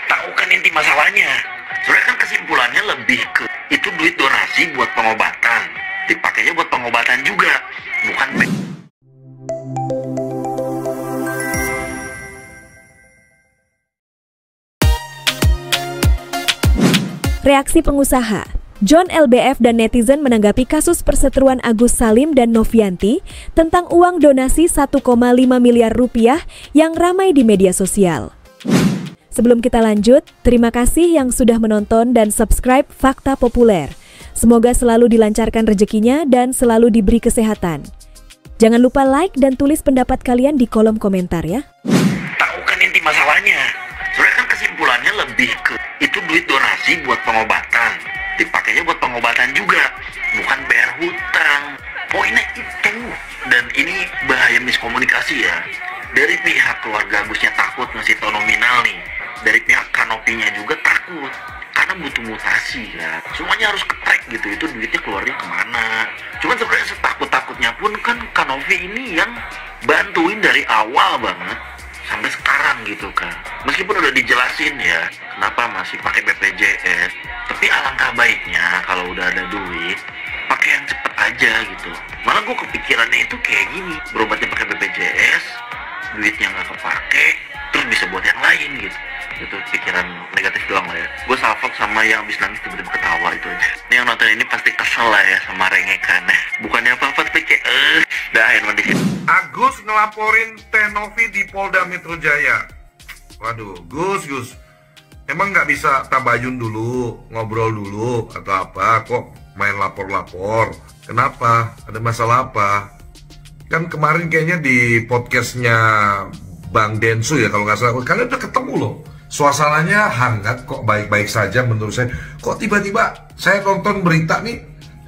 Tahu kan inti masalahnya. Sebenarnya kan kesimpulannya lebih ke itu duit donasi buat pengobatan, dipakainya buat pengobatan juga, bukan Reaksi pengusaha. John LBF dan netizen menanggapi kasus perseteruan Agus Salim dan Novianti tentang uang donasi 1,5 miliar rupiah yang ramai di media sosial. Sebelum kita lanjut, terima kasih yang sudah menonton dan subscribe Fakta Populer. Semoga selalu dilancarkan rezekinya dan selalu diberi kesehatan. Jangan lupa like dan tulis pendapat kalian di kolom komentar ya. Tahu kan inti masalahnya. Sebenarnya kan kesimpulannya lebih ke itu duit donasi buat pengobatan, dipakainya buat pengobatan juga, bukan bayar hutang. Poinnya itu. Dan ini bahaya miskomunikasi ya. Dari pihak keluarga Agusnya takut ngasih tau nominal nih. Dari pihak Kanopinya juga takut. Karena butuh mutasi ya. Semuanya harus ketrek gitu. Itu duitnya keluarnya kemana. Cuman sebenarnya setakut-takutnya pun kan Kanopi ini yang bantuin dari awal banget sampai sekarang gitu kan. Meskipun udah dijelasin ya kenapa masih pakai BPJS, tapi alangkah baiknya kalau udah ada duit pakai yang cepet aja gitu. Malah gue kepikirannya itu kayak gini, berobatnya pakai BPJS, duitnya nggak kepake, terus bisa buat yang lain gitu. Itu pikiran negatif doang lah ya. Gue salfok sama yang habis nangis tiba-tiba ketawa itu aja. Ini yang nonton ini pasti kesel lah ya sama rengekan. Bukannya apa-apa tapi kayak dah mandi. Agus ngelaporin Tenovi di Polda Metro Jaya. Waduh, Gus, emang nggak bisa tabayun dulu, ngobrol dulu atau apa? Kok main lapor-lapor? Kenapa? Ada masalah apa? Kan kemarin kayaknya di podcastnya Bang Densu ya kalau nggak salah, kalian udah ketemu loh. Suasananya hangat kok, baik-baik saja menurut saya. Kok tiba-tiba saya nonton berita nih,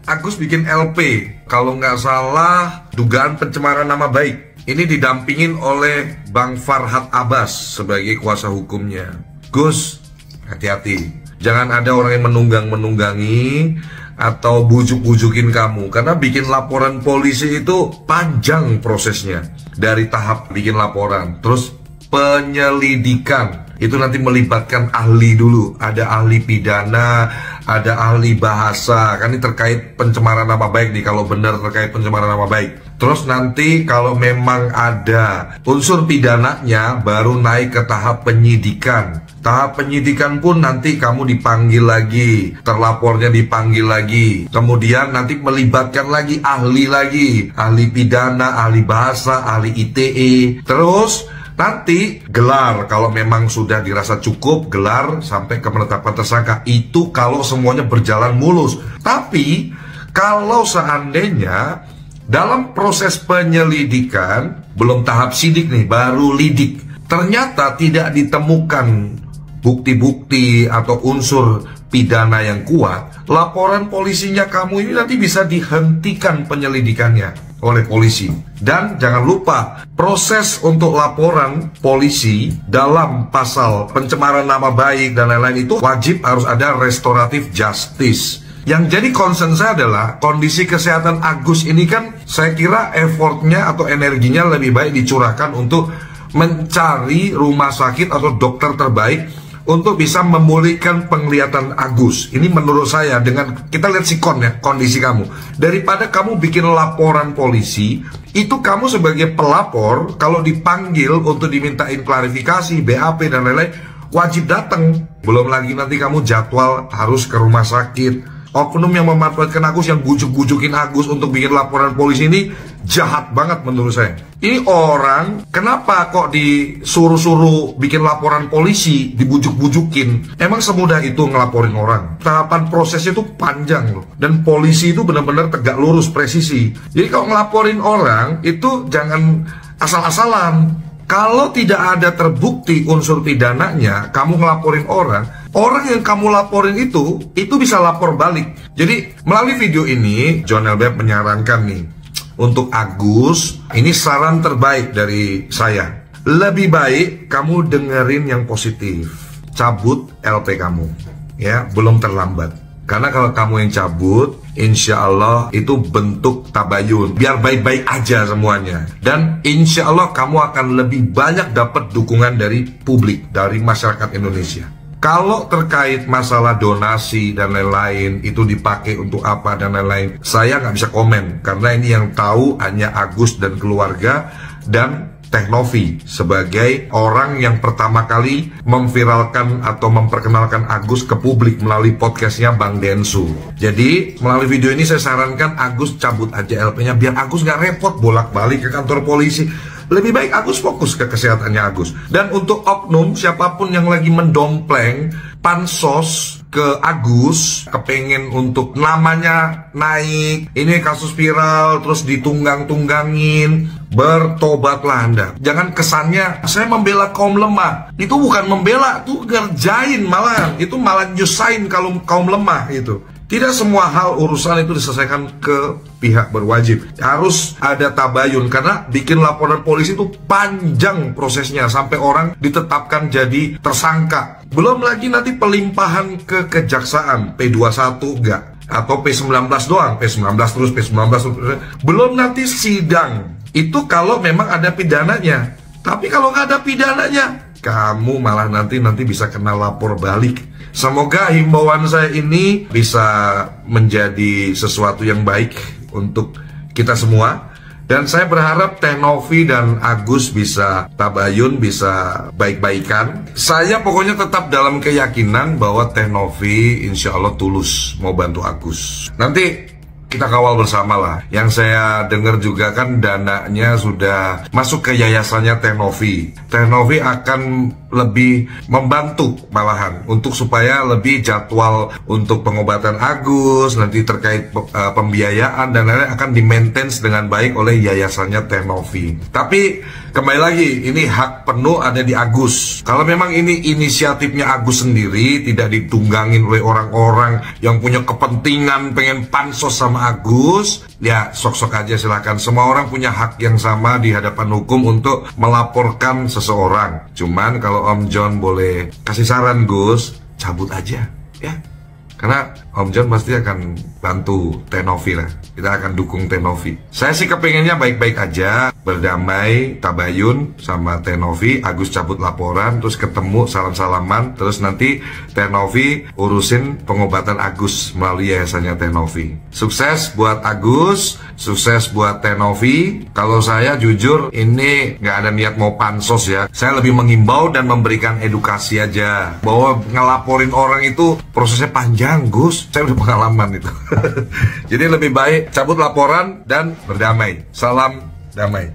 Agus bikin LP, kalau nggak salah dugaan pencemaran nama baik. Ini didampingin oleh Bang Farhad Abbas sebagai kuasa hukumnya. Gus, hati-hati. Jangan ada orang yang menunggangi atau bujuk-bujukin kamu. Karena bikin laporan polisi itu panjang prosesnya. Dari tahap bikin laporan, terus penyelidikan. Itu nanti melibatkan ahli dulu. Ada ahli pidana, ada ahli bahasa. Kan ini terkait pencemaran nama baik nih, kalau benar terkait pencemaran nama baik. Terus nanti kalau memang ada unsur pidananya, baru naik ke tahap penyidikan. Tahap penyidikan pun nanti kamu dipanggil lagi, terlapornya dipanggil lagi. Kemudian nanti melibatkan lagi, ahli pidana, ahli bahasa, ahli ITE. Terus nanti gelar, kalau memang sudah dirasa cukup, gelar sampai ke penetapan tersangka. Itu kalau semuanya berjalan mulus. Tapi kalau seandainya dalam proses penyelidikan, belum tahap sidik nih, baru lidik, ternyata tidak ditemukan bukti-bukti atau unsur pidana yang kuat, laporan polisinya kamu ini nanti bisa dihentikan penyelidikannya oleh polisi. Dan jangan lupa, proses untuk laporan polisi dalam pasal pencemaran nama baik dan lain-lain itu wajib harus ada restoratif justice. Yang jadi concern saya adalah kondisi kesehatan Agus ini kan saya kira effortnya atau energinya lebih baik dicurahkan untuk mencari rumah sakit atau dokter terbaik untuk bisa memulihkan penglihatan Agus. Ini menurut saya, dengan kita lihat sikon ya, kondisi kamu. Daripada kamu bikin laporan polisi, itu kamu sebagai pelapor, kalau dipanggil untuk dimintain klarifikasi, BAP dan lain-lain, wajib datang. Belum lagi nanti kamu jadwal harus ke rumah sakit. Oknum yang memanfaatkan Agus, yang bujuk-bujukin Agus untuk bikin laporan polisi ini jahat banget menurut saya. Ini orang kenapa kok disuruh-suruh bikin laporan polisi, dibujuk-bujukin? Emang semudah itu ngelaporin orang? Tahapan prosesnya itu panjang loh. Dan polisi itu benar-benar tegak lurus, presisi. Jadi kalau ngelaporin orang itu jangan asal-asalan. Kalau tidak ada terbukti unsur pidananya, kamu ngelaporin orang yang kamu laporin itu bisa lapor balik. Jadi melalui video ini, John LBF menyarankan nih, untuk Agus, ini saran terbaik dari saya. Lebih baik kamu dengerin yang positif. Cabut LP kamu, ya, belum terlambat. Karena kalau kamu yang cabut, insya Allah itu bentuk tabayun. Biar baik-baik aja semuanya. Dan insya Allah kamu akan lebih banyak dapat dukungan dari publik, dari masyarakat Indonesia. Kalau terkait masalah donasi dan lain-lain, itu dipakai untuk apa dan lain-lain, saya nggak bisa komen. Karena ini yang tahu hanya Agus dan keluarga dan Teh Novi sebagai orang yang pertama kali memviralkan atau memperkenalkan Agus ke publik melalui podcastnya Bang Densu. Jadi melalui video ini saya sarankan Agus cabut aja LP-nya biar Agus nggak repot bolak-balik ke kantor polisi. Lebih baik Agus fokus ke kesehatannya Agus. Dan untuk oknum siapapun yang lagi mendompleng pansos ke Agus, kepengen untuk namanya naik, ini kasus viral terus ditunggang-tunggangin, bertobatlah Anda. Jangan kesannya saya membela kaum lemah. Itu bukan membela, itu ngerjain malahan. Itu malah nyusahin kalau kaum lemah itu. Tidak semua hal urusan itu diselesaikan ke pihak berwajib. Harus ada tabayun, karena bikin laporan polisi itu panjang prosesnya sampai orang ditetapkan jadi tersangka. Belum lagi nanti pelimpahan ke kejaksaan, P21 enggak, atau P19 doang, P19 terus, P19 terus. Belum nanti sidang. Itu kalau memang ada pidananya. Tapi kalau nggak ada pidananya, kamu malah nanti bisa kena lapor balik. Semoga himbauan saya ini bisa menjadi sesuatu yang baik untuk kita semua. Dan saya berharap Teh Novi dan Agus bisa tabayun, bisa baik-baikan. Saya pokoknya tetap dalam keyakinan bahwa Teh Novi insya Allah tulus mau bantu Agus. Nanti kita kawal bersama lah. Yang saya dengar juga kan dananya sudah masuk ke yayasannya Teh Novi. Teh Novi akan lebih membantu malahan untuk supaya lebih jadwal untuk pengobatan Agus, nanti terkait pembiayaan dan lain-lain akan di-maintain dengan baik oleh yayasannya Teh Novi. Tapi kembali lagi, ini hak penuh ada di Agus. Kalau memang ini inisiatifnya Agus sendiri, tidak ditunggangin oleh orang-orang yang punya kepentingan pengen pansos sama Agus, ya sok-sok aja silakan. Semua orang punya hak yang sama di hadapan hukum untuk melaporkan seseorang. Cuman kalau Om John boleh kasih saran, Gus, cabut aja ya. Karena Om John pasti akan bantu Teh Novi lah. Kita akan dukung Teh Novi. Saya sih kepengennya baik-baik aja, berdamai, tabayun sama Teh Novi. Agus cabut laporan, terus ketemu salam-salaman, terus nanti Teh Novi urusin pengobatan Agus melalui yayasannya Teh Novi. Sukses buat Agus, sukses buat Teh Novi. Kalau saya jujur ini nggak ada niat mau pansos ya. Saya lebih mengimbau dan memberikan edukasi aja bahwa ngelaporin orang itu prosesnya panjang, Gus. Saya udah pengalaman itu. Jadi lebih baik cabut laporan dan berdamai. Salam damai.